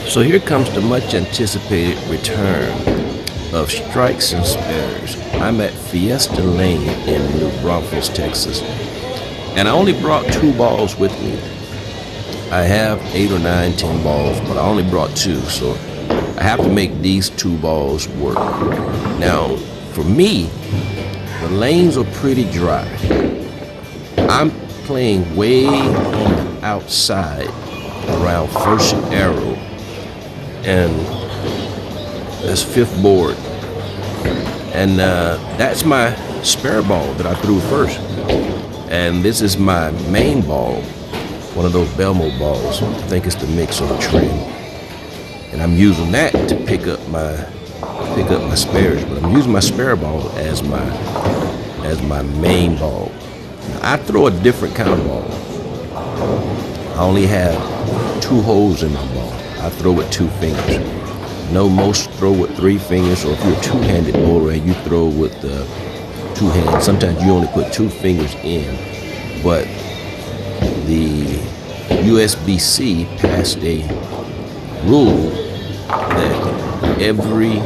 So here comes the much anticipated return of Strikes and Spares. I'm at Fiesta Lane in New Braunfels, Texas, and I only brought 2 balls with me. I have 8 or 9, 10 balls, but I only brought 2, so I have to make these 2 balls work. Now, for me, the lanes are pretty dry. I'm playing way on the outside around first arrow, and that's 5th board, and that's my spare ball that I threw first, and this is my main ball, one of those Belmo balls. I think it's the mix or the trend, and I'm using that to pick up my spares, but I'm using my spare ball as my main ball. Now, I throw a different kind of ball. I only have 2 holes in my ball. I throw with 2 fingers. No, most throw with 3 fingers, or if you're a 2-handed bowler and you throw with 2 hands, sometimes you only put 2 fingers in. But the USBC passed a rule that every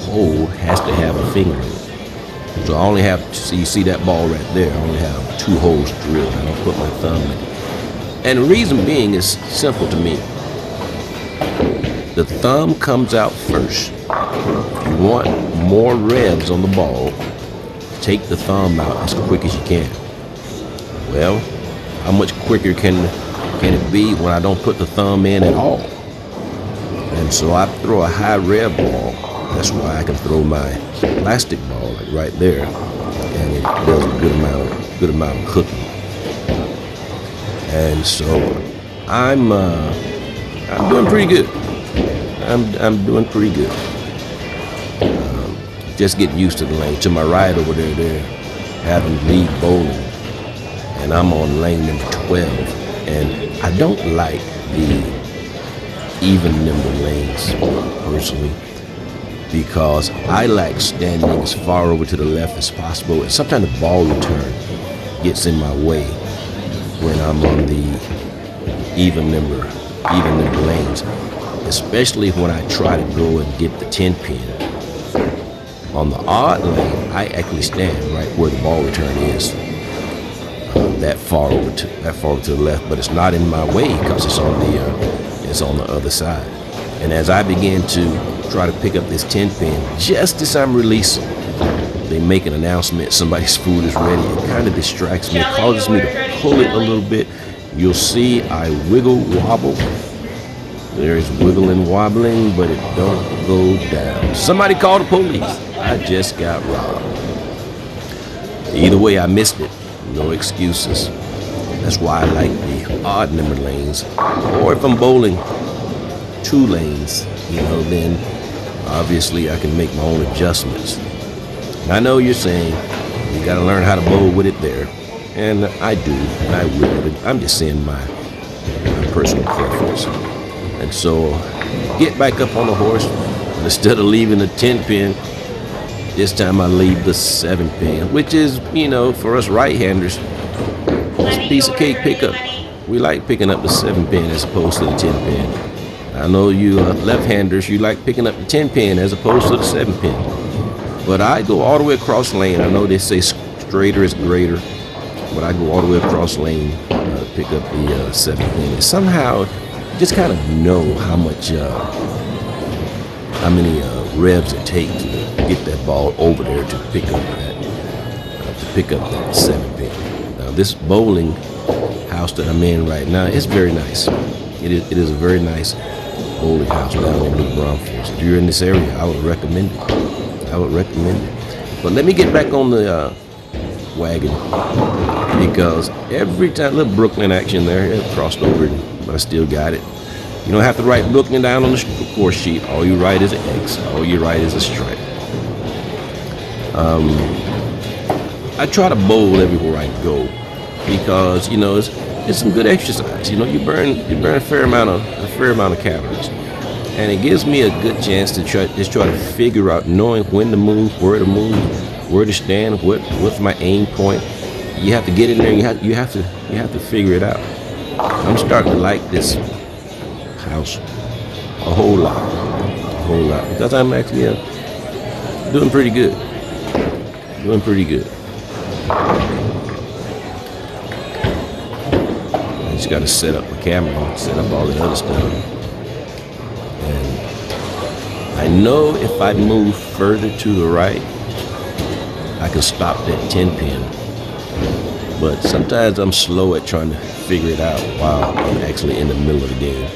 hole has to have a finger in it. So I only have, so you see that ball right there, I only have 2 holes drilled. I don't put my thumb in it. And the reason being is simple to me. The thumb comes out first. If you want more revs on the ball, take the thumb out as quick as you can. Well, how much quicker can it be when I don't put the thumb in at all? And so I throw a high rev ball. That's why I can throw my plastic ball like right there, and it does a good amount of cooking. And so I'm doing pretty good. I'm doing pretty good. Just getting used to the lane. To my right over there, they're having lead bowling, and I'm on lane number 12. And I don't like the even number lanes personally, because I like standing as far over to the left as possible, and sometimes the ball return gets in my way when I'm on the even number lanes, especially when I try to go and get the 10 pin. On the odd lane, I actually stand right where the ball return is, that far over to the left, but it's not in my way because it's on the other side. And as I begin to try to pick up this 10 pin, just as I'm releasing, they make an announcement, somebody's food is ready. It kind of distracts me, it causes me to pull it a little bit. You'll see I wiggle, wobble. There's wiggling, wobbling, but it don't go down. Somebody call the police. I just got robbed. Either way, I missed it. No excuses. That's why I like the odd number lanes. Or if I'm bowling 2 lanes, then obviously I can make my own adjustments. I know you're saying you got to learn how to bowl with it there, and I do, and I will. I'm just saying my personal preference. And so, get back up on the horse, and instead of leaving the 10 pin, this time I leave the 7 pin, which is, for us right-handers, it's a piece of cake pickup. We like picking up the 7 pin as opposed to the 10 pin. I know you left-handers, you like picking up the 10 pin as opposed to the 7 pin. But I go all the way across lane. I know they say straighter is greater, but I go all the way across lane to pick up the 7 pin. And somehow, you just kind of know how many revs it takes to get that ball over there to pick up that 7 pin. Now, this bowling house that I'm in right now is very nice. It is a very nice bowling house down in New Braunfels. If you're in this area, I would recommend it. But let me get back on the wagon, because every time, little Brooklyn action there, it crossed over, but I still got it. You don't have to write Brooklyn down on the course sheet. All you write is an X. All you write is a stripe. I try to bowl everywhere I go, because it's some good exercise. You burn a fair amount of calories. And it gives me a good chance to try to figure out, knowing when to move, where to stand, what's my aim point. You have to get in there. You have to figure it out. I'm starting to like this house. a whole lot, because I'm actually doing pretty good. Doing pretty good. I just got to set up a camera and set up all the other stuff. And I know if I move further to the right, I can stop that 10 pin. But sometimes I'm slow at trying to figure it out while I'm actually in the middle of the game.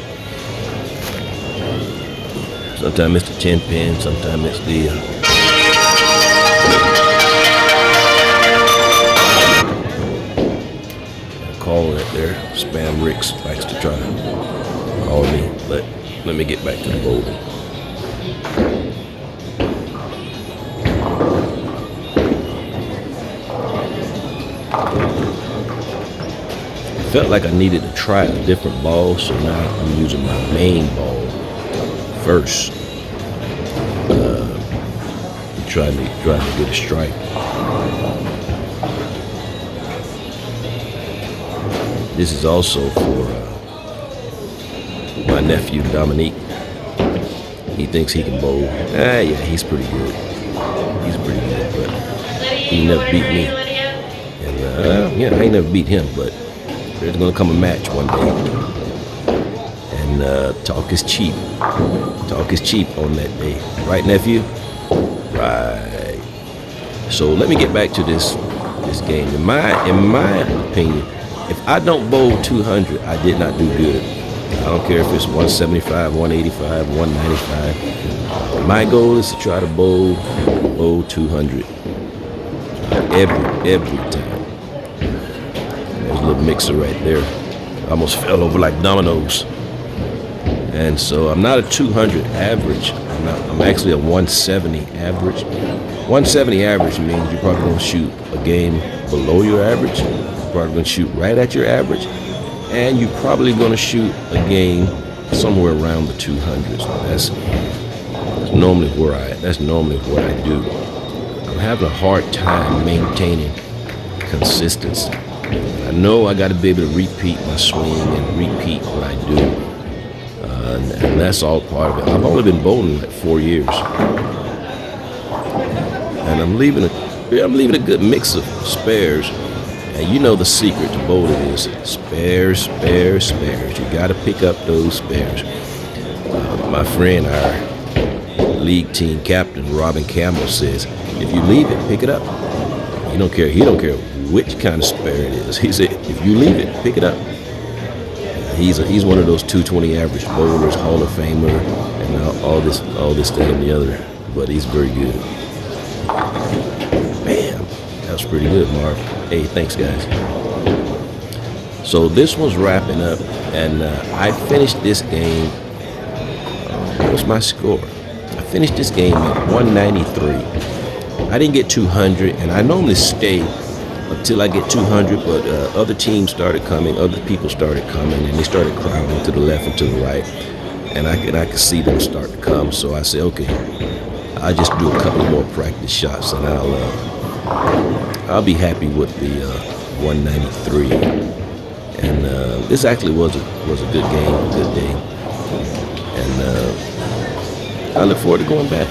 Sometimes it's the 10 pin, sometimes it's the call it there. Spam Ricks likes to try to call me, but let me get back to the bowling. I felt like I needed to try a different ball, so now I'm using my main ball first. Trying to get a strike. This is also for my nephew Dominique. He thinks he can bowl. Yeah, he's pretty good. He's pretty good, but he never beat me. And I ain't never beat him, but there's gonna come a match one day. And talk is cheap. Talk is cheap on that day, right, nephew? Right. So let me get back to this game. In my opinion, if I don't bowl 200, I did not do good. I don't care if it's 175, 185, 195. My goal is to try to bowl 200 every time. There's a little mixer right there. I almost fell over like dominoes. And so I'm not a 200 average. I'm actually a 170 average. 170 average means you're probably going to shoot a game below your average. You're probably going to shoot right at your average. And you're probably going to shoot a game somewhere around the 200s. That's normally where I do. I'm having a hard time maintaining consistency. I know I got to be able to repeat my swing and repeat what I do. And that's all part of it. I've only been bowling like 4 years. And I'm leaving a good mix of spares. And you know the secret to bowling is spares, spares, spares. You got to pick up those spares. My friend, our league team captain, Robin Campbell, says, if you leave it, pick it up. He don't care which kind of spare it is. He said, if you leave it, pick it up. He's one of those 220 average bowlers, Hall of Famer, and all this, that, and the other. But he's very good. Bam, that was pretty good, Marv. Hey, thanks, guys. So this one's wrapping up, and I finished this game. What was my score? I finished this game at 193. I didn't get 200, and I normally stay until I get 200, but other teams started coming, other people started coming, and they started crowding to the left and to the right, and I could see them start to come. So I said, okay, I'll just do a couple more practice shots, and I'll be happy with the 193. And this actually was a good game, a good day, and I look forward to going back.